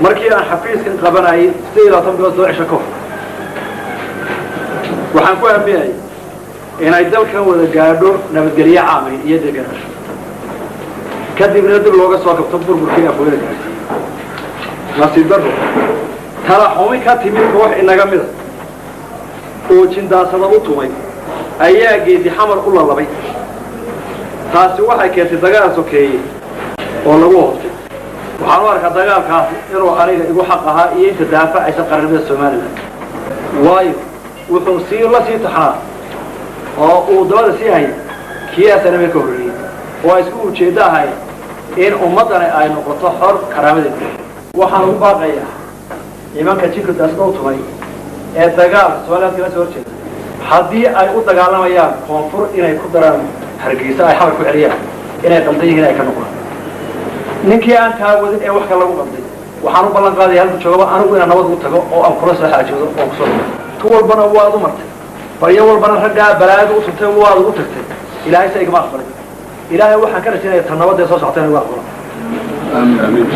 markii aan xafiiskan qabanayay 16 bilood oo cisho ka hor waxaan ku aaminay inay dalkan wada gaadho nabadgelyo caamay iyo deganaansho kadibna dib looga soo kabto burburkii afweelka nasiib darro tala xumi ka timid koox inaga mid oo jindaasada u tumay ayaa geedi xamar u lalabay taasi waxay keentay dagaal sokeeyay oo lagu hoostay waxaan u arkaa dagaalkaasi inuu aniga igu xaq ahaa iyo inta daafacaysa qaranimada Soomaaliland waayo wuxuu sii taxnaa oo uu dawladda sii hayay kiyaasana ka horreeyay oo isku ujeedahay in ummadana ay noqoto xor karaamadeeda waxaan ugu baaqayaa imanka jikadaas oo tumay ee dagaal Soomaaliland kala soo horjeeda haddii ay u dagaalamayaan koonfur inay ku daraan hargeysa ay xabal ku xiriyaan inay qaldan yihiin ay ka noqdaan ninkii aan taawadin ee wax kale lagu qabtay waxaan u ballan qaaday halku joogo anigu inaan nabad u tago oo aan kula soo xaajoodo oo ku soo tuwalbana waad u martay baryo walbana raggaa balaad u tuntay waad ugu tagtay ilaahay say igama aqbalay ilaahay waxaan ka rajaynayaa tan nabadda soo socotay inuu aqbalo amiin